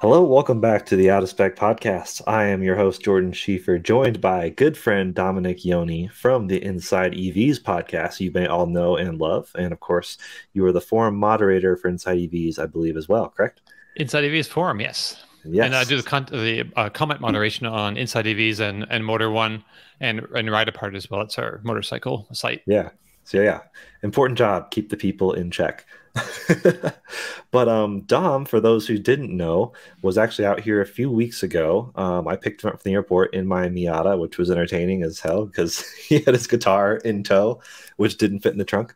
Hello, welcome back to the Out of Spec podcast. I am your host, Jordan Schieffer, joined by good friend Dominic Yoni from the Inside EVs podcast you may all know and love. And of course, you are the forum moderator for Inside EVs, I believe, as well, correct? Inside EVs forum, yes. And I Yes. do the comment moderation on Inside EVs and Motor One and Ride Apart as well. It's our motorcycle site. Yeah. So yeah, important job. Keep the people in check. But Dom, for those who didn't know, was actually out here a few weeks ago. I picked him up from the airport in my Miata, which was entertaining as hell because he had his guitar in tow, which didn't fit in the trunk.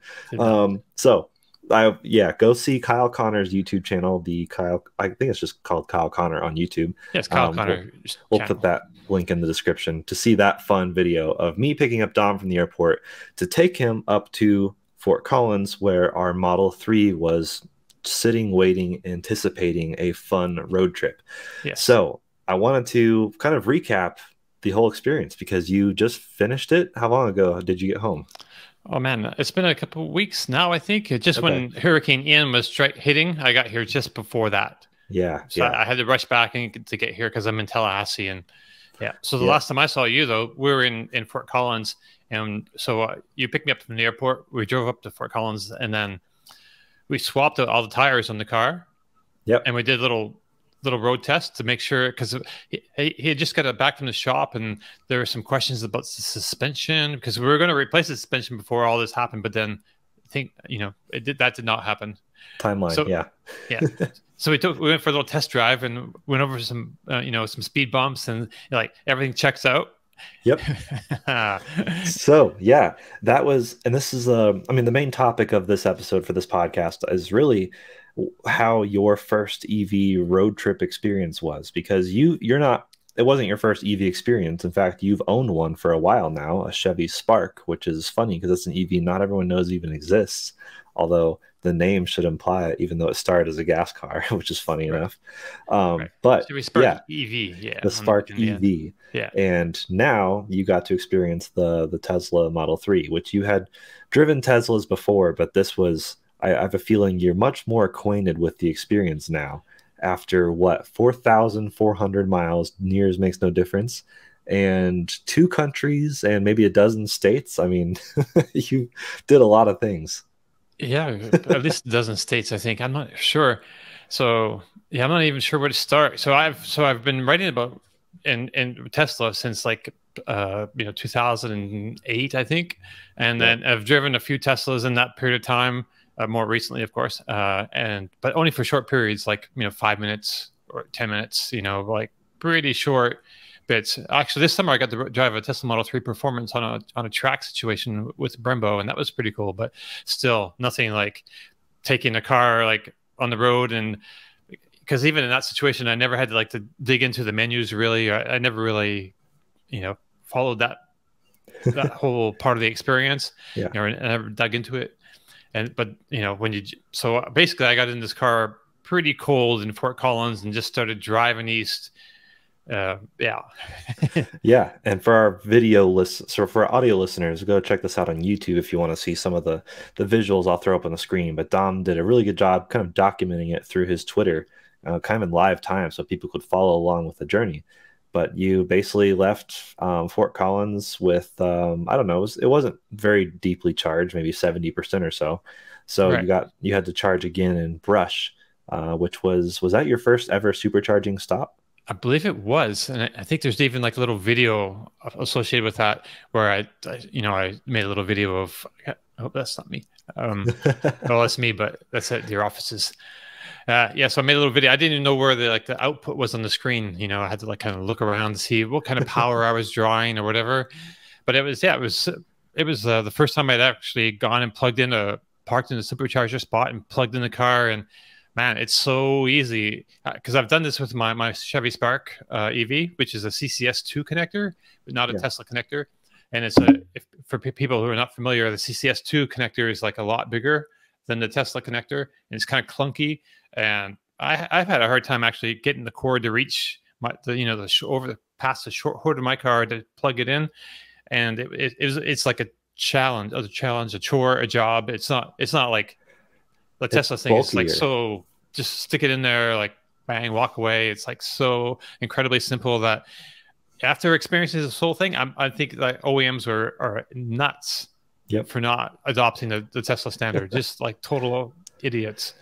So go see Kyle Connor's YouTube channel. I think it's just called Kyle Connor on YouTube. Yes, Kyle Connor. We'll put that link in the description to see that fun video of me picking up Dom from the airport to take him up to Fort Collins, where our Model 3 was sitting, waiting, anticipating a fun road trip. Yes. So I wanted to kind of recap the whole experience because you just finished it. How long ago did you get home? Oh man, it's been a couple of weeks now, I think. Just when Hurricane Ian was hitting, I got here just before that. Yeah. So yeah. I had to rush back to get here because I'm in Tallahassee. And yeah, so the last time I saw you, though, we were in Fort Collins. And so you picked me up from the airport. We drove up to Fort Collins, and then we swapped out all the tires on the car. Yep. And we did little road tests to make sure, because he had just got it back from the shop, and there were some questions about the suspension because we were going to replace the suspension before all this happened. But then I think that did not happen. Timeline. So, yeah. So we went for a little test drive and went over some some speed bumps, and like everything checks out. Yep. So yeah, that was, and this is I mean, the main topic of this episode for this podcast is really how your first EV road trip experience was, because it wasn't your first EV experience. In fact, you've owned one for a while now, a Chevy Spark, which is funny because it's an EV not everyone knows even exists, although the name should imply it, even though it started as a gas car, which is funny enough. But Chevy Spark EV, the Spark EV. Yeah. And now you got to experience the Tesla Model 3, which you had driven Teslas before, but this was, I have a feeling you're much more acquainted with the experience now after 4,400 miles, nears makes no difference, and 2 countries and maybe a dozen states. I mean, you did a lot of things. Yeah, at least a dozen states, I think. I'm not sure. So yeah, I'm not even sure where to start. So I've been writing about in Tesla since 2008, I think, and then I've driven a few Teslas in that period of time. More recently, of course, but only for short periods, 5 minutes or 10 minutes. Like pretty short bits. Actually, this summer I got to drive a Tesla Model 3 Performance on a track situation with Brembo, and that was pretty cool. But still, nothing like taking a car on the road, and because even in that situation, I never had to dig into the menus really. I never really, followed that whole part of the experience. Yeah. I never dug into it. But so basically I got in this car pretty cold in Fort Collins and just started driving east. Yeah. And for our for our audio listeners, go check this out on YouTube if you want to see some of the visuals I'll throw up on the screen. But Dom did a really good job kind of documenting it through his Twitter, kind of in live time, so people could follow along with the journey. But you basically left Fort Collins with, I don't know, it wasn't very deeply charged, maybe 70% or so. So right. you had to charge again in Brush, which was that your first ever supercharging stop? I believe it was, and I think there's even a little video associated with that where I made a little video of. Oh, that's not me. Well, that's me, but that's at your offices. Yeah, so I made a little video. I didn't even know where the output was on the screen. I had to kind of look around to see what kind of power I was drawing or whatever. But it was the first time I'd actually gone and parked in a supercharger spot and plugged in the car. And man, it's so easy because I've done this with my Chevy Spark EV, which is a CCS2 connector, but not a Tesla connector. And it's for people who are not familiar, the CCS2 connector is a lot bigger than the Tesla connector, and it's kind of clunky. And I've had a hard time actually getting the cord to reach past the short hood of my car to plug it in, and it's like a challenge, a chore, a job. It's not like the Tesla thing is so just stick it in there, bang, walk away. It's like so incredibly simple that after experiencing this whole thing, I think like OEMs are nuts Yep. for not adopting the Tesla standard. Just like total idiots.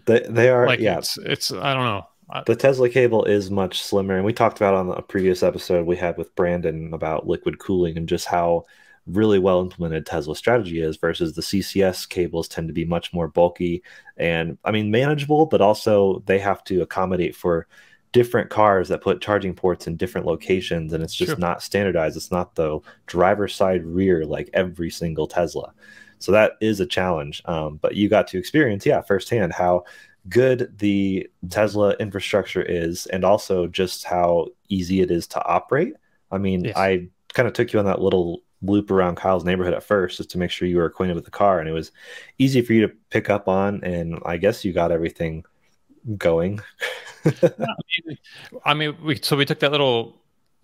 They are, Like yeah. it's I don't know. The Tesla cable is much slimmer, and we talked about on a previous episode we had with Brandon about liquid cooling and just how really well implemented Tesla strategy is versus the CCS cables tend to be much more bulky and I mean manageable, but also they have to accommodate for different cars that put charging ports in different locations, and it's just True. not standardized. It's not the driver's side rear like every single Tesla. So that is a challenge. But you got to experience, yeah, firsthand how good the Tesla infrastructure is and also just how easy it is to operate. I mean, Yes. I kind of took you on that little loop around Kyle's neighborhood at first just to make sure you were acquainted with the car, and it was easy for you to pick up on, and I guess you got everything going. I mean, we took that little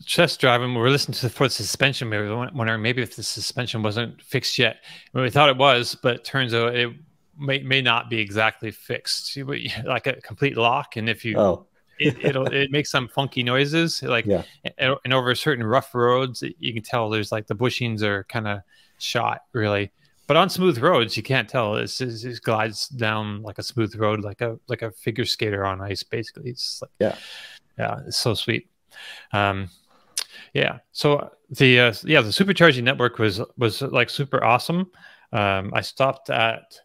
test drive and we were listening to for the suspension. We were wondering maybe if the suspension wasn't fixed yet. We thought it was, but it turns out it may not be exactly fixed. Like a complete lock, and if you Oh, it makes some funky noises. Like yeah. and over certain rough roads, you can tell there's like the bushings are kind of shot really. But on smooth roads, you can't tell. It glides down like a smooth road, like a figure skater on ice. Basically, it's like Yeah. yeah, it's so sweet. Um, yeah. So the supercharging network was like super awesome. I stopped at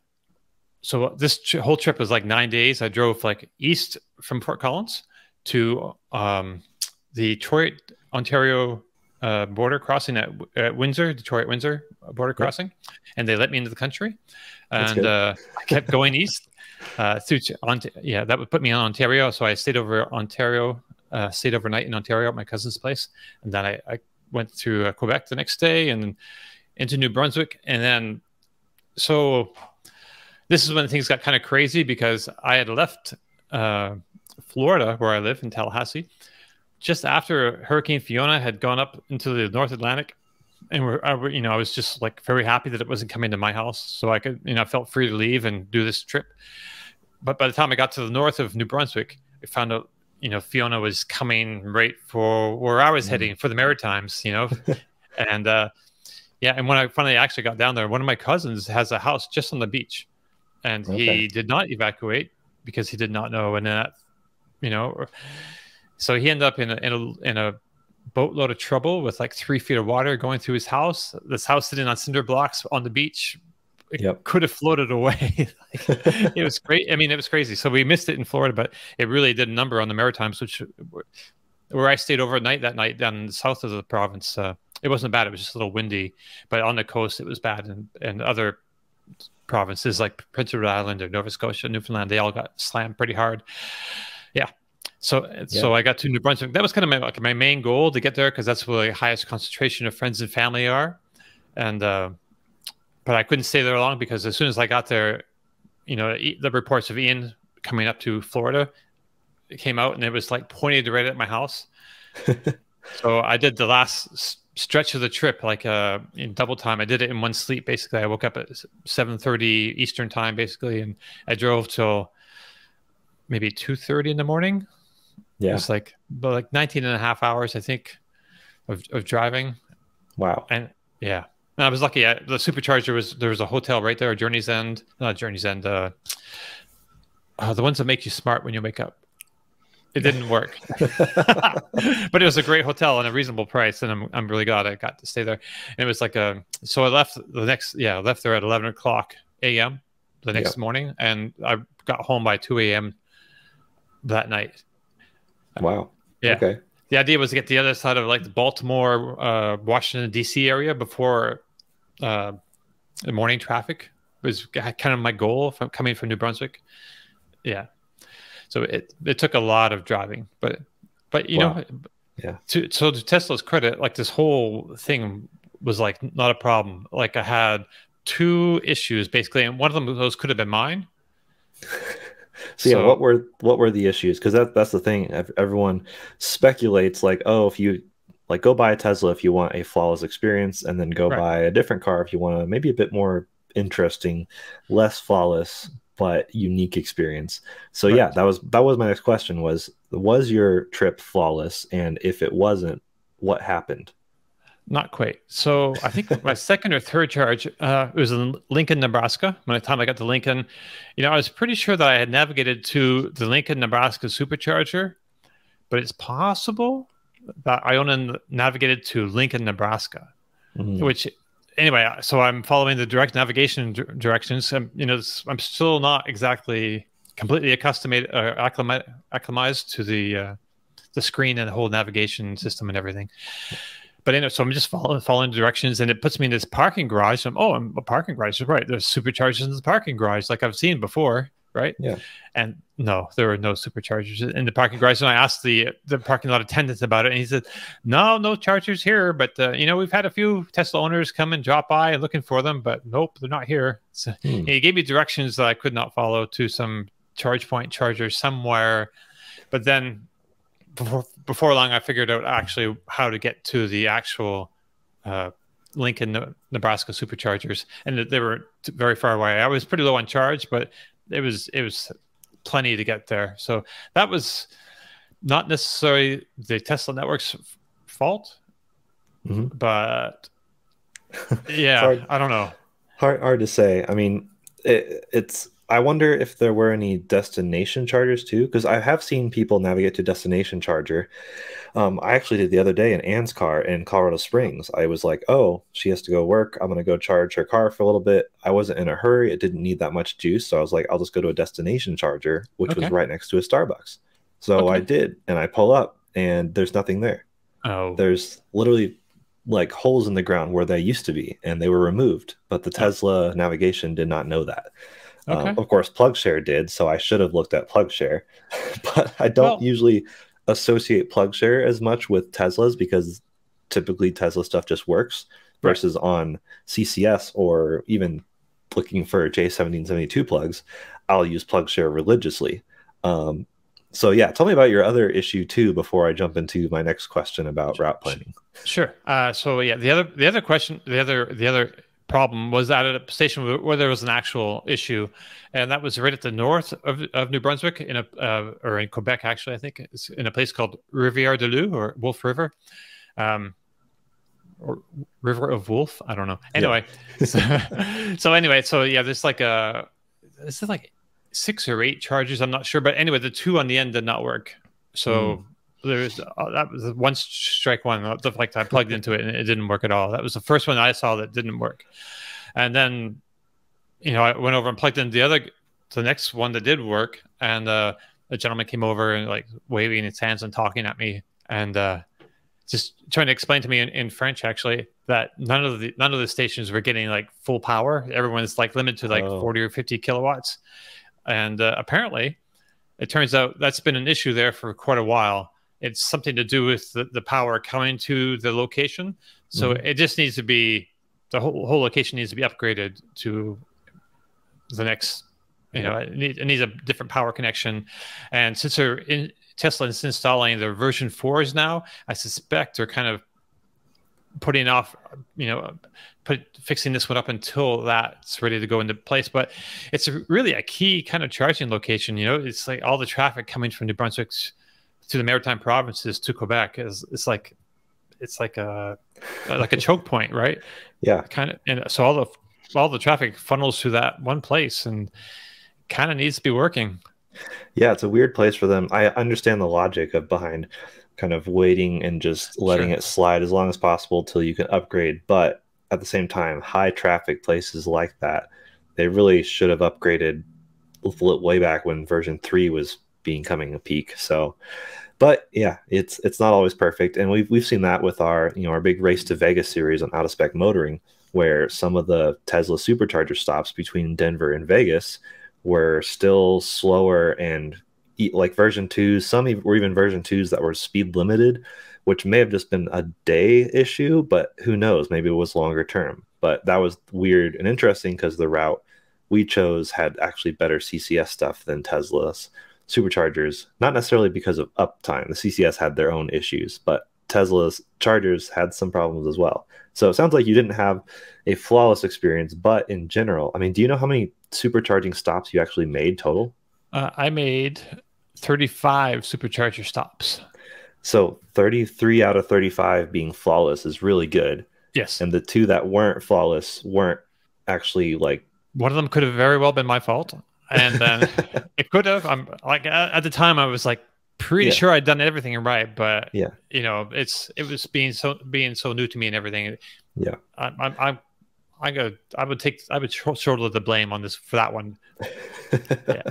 so this whole trip was like 9 days. I drove like east from Fort Collins to the Detroit, Ontario border crossing at Windsor, Detroit Windsor border Yep. crossing, and they let me into the country. That's And good. I kept going east through yeah, that would put me in Ontario. So I stayed over Ontario, stayed overnight in Ontario at my cousin's place, and then I went to Quebec the next day, and into New Brunswick, and then so this is when things got kind of crazy because I had left Florida, where I live in Tallahassee, just after Hurricane Fiona had gone up into the North Atlantic, and I was just like very happy that it wasn't coming to my house, so I could, I felt free to leave and do this trip. But by the time I got to the north of New Brunswick, I found out, Fiona was coming right for where I was heading for the Maritimes, and yeah, and when I finally actually got down there, one of my cousins has a house just on the beach, and Okay. he did not evacuate because he did not know, and that, so he ended up in a boatload of trouble with like 3 feet of water going through his house. This house sitting on cinder blocks on the beach. It Yep. could have floated away. It was great. I mean, it was crazy. So we missed it in Florida, but it really did a number on the Maritimes, where I stayed overnight that night down in the south of the province. It wasn't bad. It was just a little windy, but on the coast it was bad, and other provinces like Prince Edward Island or Nova Scotia, Newfoundland, they all got slammed pretty hard. Yeah. So I got to New Brunswick. That was kind of my main goal, to get there, because that's where the highest concentration of friends and family are. And but I couldn't stay there long because as soon as I got there, the reports of Ian coming up to Florida, it came out, and it was like pointed right at my house. So I did the last stretch of the trip like in double time. I did it in one sleep. Basically, I woke up at 7:30 Eastern time, basically, and I drove till maybe 2:30 in the morning. Yeah. It's like 19 and a half hours, I think, of driving. Wow. And yeah, and I was lucky. The supercharger there was a hotel right there, Journey's End, not Journey's End, the ones that make you smart when you wake up. It didn't work, but it was a great hotel and a reasonable price, and I'm really glad I got to stay there. And it was like so I left I left there at 11 o'clock a.m. the next morning, and I got home by 2 a.m. that night. Wow. Yeah. Okay. The idea was to get the other side of like the Baltimore, Washington D.C. area before the morning traffic was kind of my goal from coming from New Brunswick. Yeah. So it took a lot of driving, but you know, yeah. To Tesla's credit, like this whole thing was like not a problem. Like I had 2 issues basically, and one of them, those could have been mine. So yeah, what were the issues? Because that's the thing. Everyone speculates like, oh, if you like go buy a Tesla if you want a flawless experience, and then go buy a different car if you want maybe a bit more interesting, less flawless, but unique experience. So Right. yeah, that was my next question was your trip flawless? And if it wasn't, what happened? Not quite. So I think my second or third charge, it was in Lincoln, Nebraska. By the time I got to Lincoln, I was pretty sure that I had navigated to the Lincoln, Nebraska supercharger, but it's possible that I only navigated to Lincoln, Nebraska, Mhm. which anyway, so I'm following the direct navigation directions. I'm still not exactly completely acclimatized to the screen and the whole navigation system and everything. But anyway, so I'm just following directions, and it puts me in this parking garage. I'm a parking garage, right? There's superchargers in the parking garage, like I've seen before, right? Yeah. And no, there were no superchargers in the parking garage. And I asked the parking lot attendant about it, and he said, no chargers here. But we've had a few Tesla owners come and drop by looking for them, but nope, they're not here. So he gave me directions that I could not follow to some charge point charger somewhere. But then before long, I figured out actually how to get to the actual Lincoln, Nebraska superchargers, and they were very far away. I was pretty low on charge, but it was plenty to get there. So that was not necessarily the Tesla network's fault, but yeah, I don't know. Hard to say. I mean, it's. I wonder if there were any destination chargers too, because I have seen people navigate to destination charger. I actually did the other day in Anne's car in Colorado Springs. I was like, oh, she has to go work. I'm gonna go charge her car for a little bit. I wasn't in a hurry. It didn't need that much juice, so I was like, I'll just go to a destination charger, which was Okay. right next to a Starbucks. So I Okay. did, and I pull up, and there's nothing there. Oh. There's literally like holes in the ground where they used to be, and they were removed. But the Oh. Tesla navigation did not know that. Okay. Of course, PlugShare did, so I should have looked at PlugShare. But I don't Well. usually associate PlugShare as much with Teslas because typically Tesla stuff just works Right. versus on CCS or even looking for J1772 plugs, I'll use PlugShare religiously. Um, so yeah, tell me about your other issue too before I jump into my next question about route planning. Sure. So yeah, the other question, the other problem was at a station where there was an actual issue, and that was right at the north of New Brunswick in or in Quebec actually. I think it's in a place called Rivière de Loup or Wolf River, um, or River of Wolf. I don't know. Yeah. Anyway, so yeah, there's like this is like 6 or 8 chargers. I'm not sure, but anyway, the two on the end did not work. So there's that was one strike one. Like I plugged into it and it didn't work at all. That was the first one I saw that didn't work. And then I went over and plugged in the next one that did work, and a gentleman came over and like waving his hands and talking at me, and just trying to explain to me in French actually that none of the stations were getting like full power. Everyone's like limited to like 40 or 50 kilowatts, and apparently it turns out that's been an issue there for quite a while. It's something to do with the power coming to the location. So it just needs to be, the whole location needs to be upgraded to the next, it needs a different power connection. And since Tesla is installing their version 4s now, I suspect they're kind of putting off, fixing this one up until that's ready to go into place. But it's really a key kind of charging location. It's like all the traffic coming from New Brunswick to the maritime provinces to Quebec it's like a choke point, right? Yeah. Kind of, and so all the traffic funnels through that one place, and kind of needs to be working. Yeah, it's a weird place for them. I understand the logic of behind kind of waiting and just letting Sure. it slide as long as possible till you can upgrade. But at the same time, high traffic places like that, they really should have upgraded way back when version 3 was becoming a peak. So, but yeah, it's not always perfect, and we've seen that with our our big Race to Vegas series on out of spec motoring, where some of the Tesla supercharger stops between Denver and Vegas were still slower and like version 2s, some were even version 2s that were speed limited, which may have just been a day issue, but who knows, maybe it was longer term. But that was weird and interesting because the route we chose had actually better CCS stuff than Tesla's superchargers, not necessarily because of uptime. The CCS had their own issues, but Tesla's chargers had some problems as well. So it sounds like you didn't have a flawless experience, but in general, I mean, do you know how many supercharging stops you actually made total? I made 35 supercharger stops. So 33 out of 35 being flawless is really good. Yes. And the two that weren't flawless weren't actually like One of them could have very well been my fault. And then it could have. I'm like at the time I was like pretty yeah, sure I'd done everything right, but yeah, you know, it was being so new to me and everything. yeah. I would shoulder the blame on this for that one. Yeah.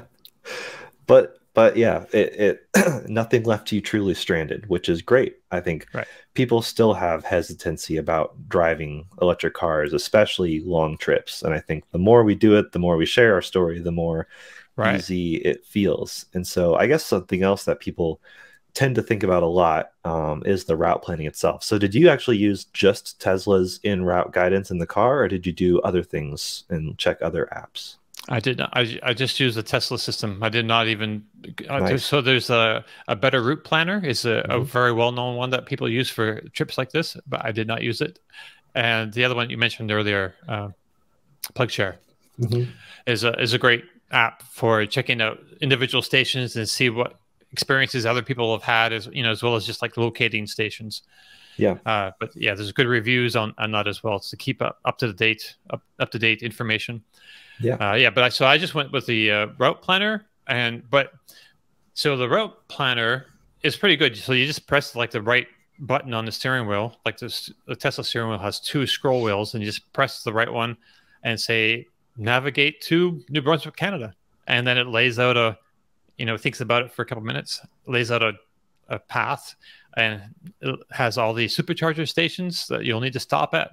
But yeah, it nothing left you truly stranded, which is great. I think Right. people still have hesitancy about driving electric cars, especially long trips. And I think the more we do it, the more we share our story, the more Right. easy it feels. And so I guess something else that people tend to think about a lot is the route planning itself. So did you actually use just Tesla's in route guidance in the car, or did you do other things and check other apps? I did not. I just used the Tesla system. I did not even. Nice. So there's a better route planner. Is a Hmm. very well known one that people use for trips like this, but I did not use it. And the other one you mentioned earlier, PlugShare, Hmm. is a great app for checking out individual stations and see what experiences other people have had, as you know, as well as just like locating stations. Yeah. But yeah, there's good reviews on that as well to keep up to the date up to date information. Yeah. Yeah, but so I just went with the route planner, so the route planner is pretty good. So you just press like the right button on the steering wheel, like the Tesla steering wheel has two scroll wheels, and you just press the right one and say navigate to New Brunswick, Canada, and then it lays out thinks about it for a couple minutes, lays out a path, and it has all the supercharger stations that you'll need to stop at.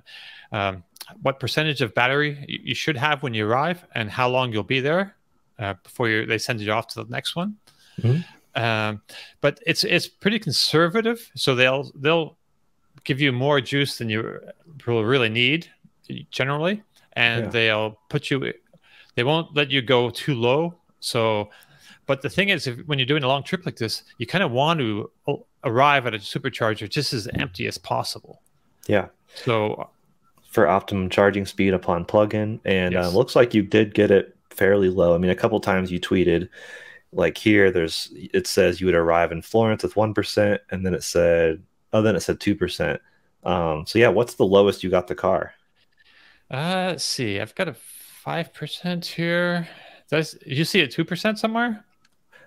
What percentage of battery you should have when you arrive, and how long you'll be there before they send you off to the next one. Hmm. But it's pretty conservative, so they'll give you more juice than you really need generally, and Yeah. they won't let you go too low. So, but the thing is, when you're doing a long trip like this, you kind of want to arrive at a supercharger just as empty as possible. Yeah. So For optimum charging speed upon plug-in, and yes. looks like you did get it fairly low. I mean, a couple times you tweeted like here, it says you would arrive in Florence with 1%, and then it said 2%. So yeah, what's the lowest you got the car? Let's see. I've got a 5% here. Does you see a 2% somewhere?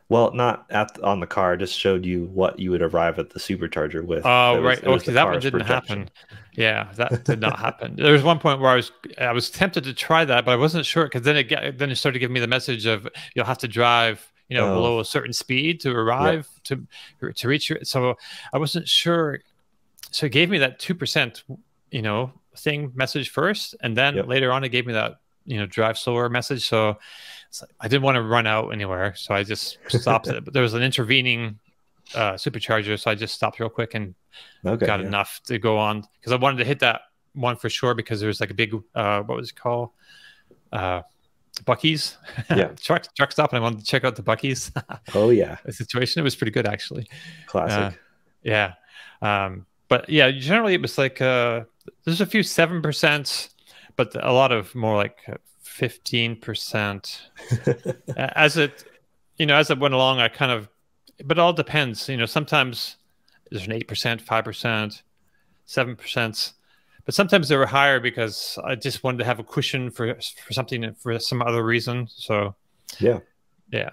Well, not on the car, just showed you what you would arrive at the supercharger with. Oh, right. It was the Okay, that one car's didn't projection. happen. Yeah, that did not happen. There was one point where I was tempted to try that, but I wasn't sure because then it started giving me the message of you'll have to drive, Oh, below a certain speed to yep, arrive to reach your. So I wasn't sure. So it gave me that 2%, thing message first, and then yep. later on it gave me that drive slower message. So I didn't want to run out anywhere, so I just stopped it. But there was an intervening supercharger, so I just stopped real quick and Okay, got yeah, enough to go on because I wanted to hit that one for sure because there was like a big what was it called? Uh, Bucky's yeah. truck stop, and I wanted to check out the Bucky's Oh yeah, situation. It was pretty good actually. Uh, classic. yeah, but yeah, generally it was like there's a few 7%, but a lot of more like 15%. As it went along, I kind of, but it all depends. Sometimes there's an 8%, 5%, 7%, but sometimes they were higher because I just wanted to have a cushion for something for some other reason. So Yeah. yeah,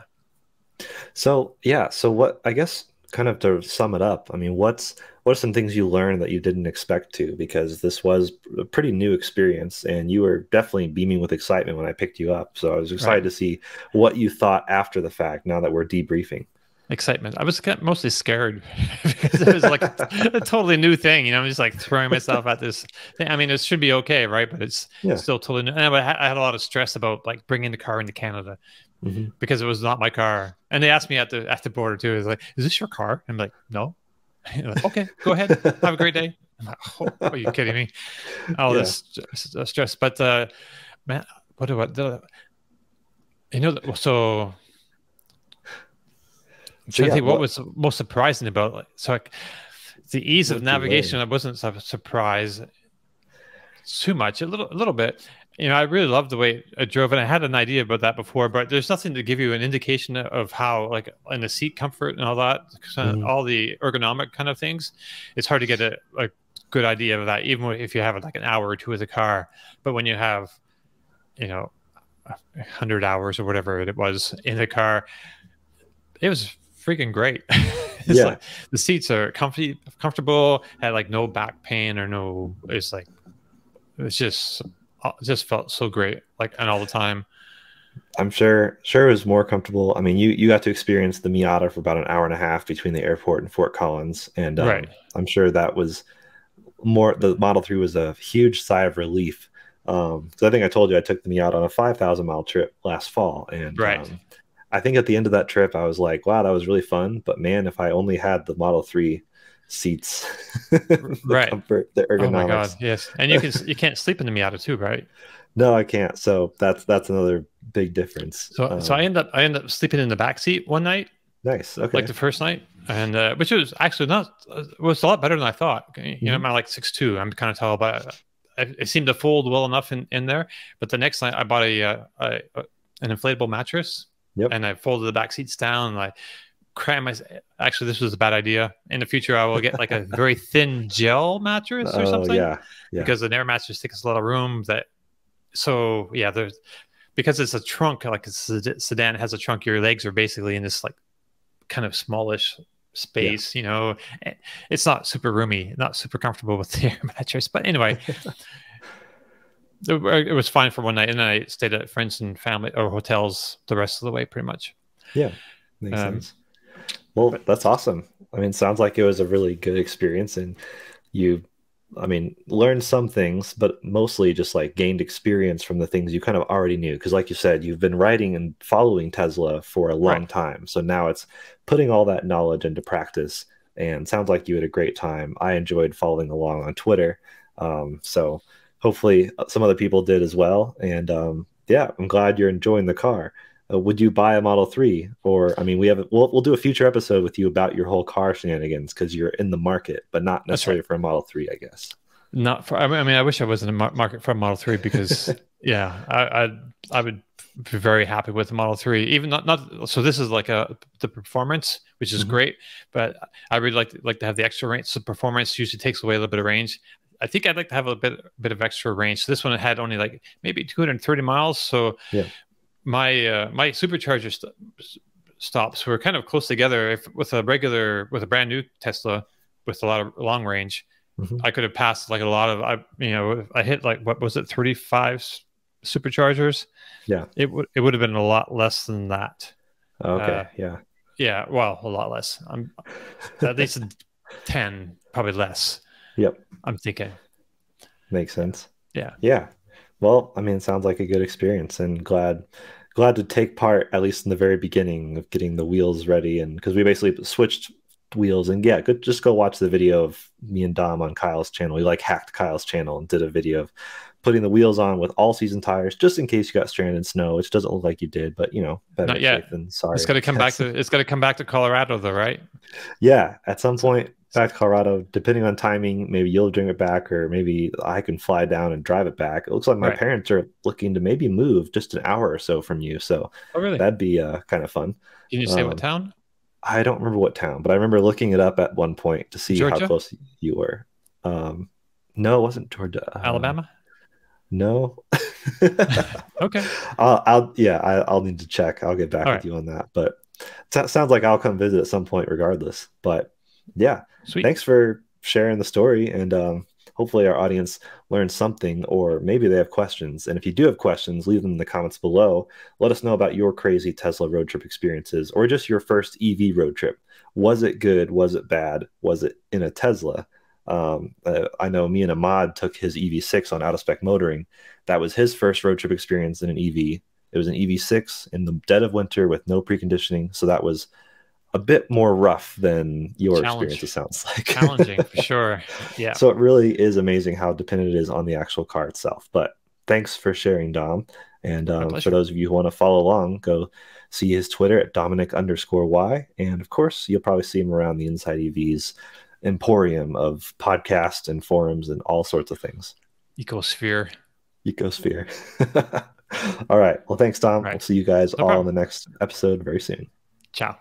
So yeah, so what I guess kind of to sum it up, I mean, what are some things you learned that you didn't expect to? Because this was a pretty new experience and you were definitely beaming with excitement when I picked you up. So I was right. excited to see what you thought after the fact now that we're debriefing. Excitement. I was mostly scared because it was like a totally new thing. I'm just like throwing myself at this thing. I mean, it should be okay, right? But it's Yeah. still totally new. And I had a lot of stress about like bringing the car into Canada Hmm. because it was not my car. And they asked me at the border too. It's like, "Is this your car?" I'm like, "No." Like, okay, go ahead. Have a great day. I'm like, oh, are you kidding me? All Yeah. this stress. But man, what do I? So I'm So trying to yeah, think what was most surprising about like so. the ease of What you navigation, learn. I wasn't surprised too much, a little bit. You know, I really loved the way I drove, and I had an idea about that before, but there's nothing to give you an indication of how, like, in the seat comfort and all that, Mhm. all the ergonomic kind of things. It's hard to get a good idea of that, even if you have like an hour or two with the car. But when you have, you know, 100 hours or whatever it was in the car, it was freaking great. It's Yeah, like the seats are comfortable, had like no back pain or no. It's like it's just felt so great, like, and all the time. I'm sure it was more comfortable. I mean, you got to experience the Miata for about an hour and a half between the airport and Fort Collins, and Right, I'm sure that was more. The Model 3 was a huge sigh of relief. So I think I told you I took the Miata on a 5,000-mile trip last fall, and right, I think at the end of that trip, I was like, wow, that was really fun. But man, if I only had the Model 3 seats, the right. comfort, the Oh my God, ergonomics. yes. And you can't sleep in the Miata too, right? No, I can't. So that's another big difference. So I end up sleeping in the back seat one night, Nice. like Okay. the first night, and which was actually not was a lot better than I thought. You know, I'm Hmm. like 6'2". I'm kind of tall, but it seemed to fold well enough in there. But the next night, I bought an inflatable mattress, Yep. and I folded the back seats down, and I cram my. Actually, this was a bad idea. In the future, I will get like a very thin gel mattress or Oh something, yeah. Yeah. because an air mattress takes a lot of room. That so yeah, there's because it's a trunk, like a sedan, it has a trunk. Your legs are basically in this like kind of smallish Yeah. space. You know, it's not super roomy, not super comfortable with the air mattress. But anyway, it was fine for one night, and then I stayed at friends and family or hotels the rest of the way, pretty much. Yeah. Makes Um, sense. Well, but that's awesome. I mean, sounds like it was a really good experience, and you, I mean, learned some things, but mostly just like gained experience from the things you kind of already knew. Because, like you said, you've been writing and following Tesla for a right. long time. So now it's putting all that knowledge into practice. And sounds like you had a great time. I enjoyed following along on Twitter. So hopefully some other people did as well. And yeah, I'm glad you're enjoying the car. Would you buy a Model 3? Or, I mean, we'll do a future episode with you about your whole car shenanigans because you're in the market, but not That's right. necessarily for a Model 3, I guess. Not for. I mean, I wish I was in the market for a Model 3 because, yeah, I would be very happy with the Model 3. Even not. So this is like the performance, which is Hmm. great, but I really like to have the extra range. So performance usually takes away a little bit of range. I think I'd like to have a bit of extra range. So this one had only like maybe 230 miles. So Yeah. my supercharger stops were kind of close together. If with a brand new Tesla with a lot of long range, Hmm. I could have passed like a lot of I hit like what was it 35 superchargers. Yeah. It would have been a lot less than that. Uh, Okay. Yeah. yeah, well, a lot less. I'm at least 10, probably less. Yep. I'm thinking. Makes Yeah, sense. yeah, Yeah. Well, I mean, it sounds like a good experience and glad to take part at least in the very beginning of getting the wheels ready and because we basically switched wheels and yeah, just go watch the video of me and Dom on Kyle's channel. We like hacked Kyle's channel and did a video of putting the wheels on with all season tires just in case you got stranded in snow, which doesn't look like you did, but you know, not better yet. safe than sorry, I guess. It's got to come back to Colorado though, right? Yeah, at some So, point back to Colorado, depending on timing, maybe you'll bring it back, or maybe I can fly down and drive it back. It looks like my right. parents are looking to maybe move just an hour or so from you, so Oh, really? that'd be kind of fun. Can you say what Um, town? I don't remember what town, but I remember looking it up at one point to see how Georgia? close you were. Um, no, it wasn't Georgia. Alabama? No. Okay. Yeah, I'll need to check. I'll get back All with right. you on that. But sounds like I'll come visit at some point regardless. But yeah, Sweet. thanks for sharing the story. And hopefully our audience learned something, or maybe they have questions. And if you do have questions, leave them in the comments below. Let us know about your crazy Tesla road trip experiences or just your first EV road trip. Was it good? Was it bad? Was it in a Tesla? I know me and Ahmad took his EV6 on out of spec motoring. That was his first road trip experience in an EV. It was an EV6 in the dead of winter with no preconditioning. So that was a bit more rough than your experience, it Challenge. sounds like. Challenging for sure. Yeah. So it really is amazing how dependent it is on the actual car itself. But thanks for sharing, Dom. And My for pleasure. those of you who want to follow along, go see his Twitter at Dominic_Y. And of course, you'll probably see him around the Inside EVs emporium of podcasts and forums and all sorts of things. Ecosphere. Ecosphere. All right. Well, thanks, Tom. We'll Right. see you guys No all in problem. the next episode very soon. Ciao.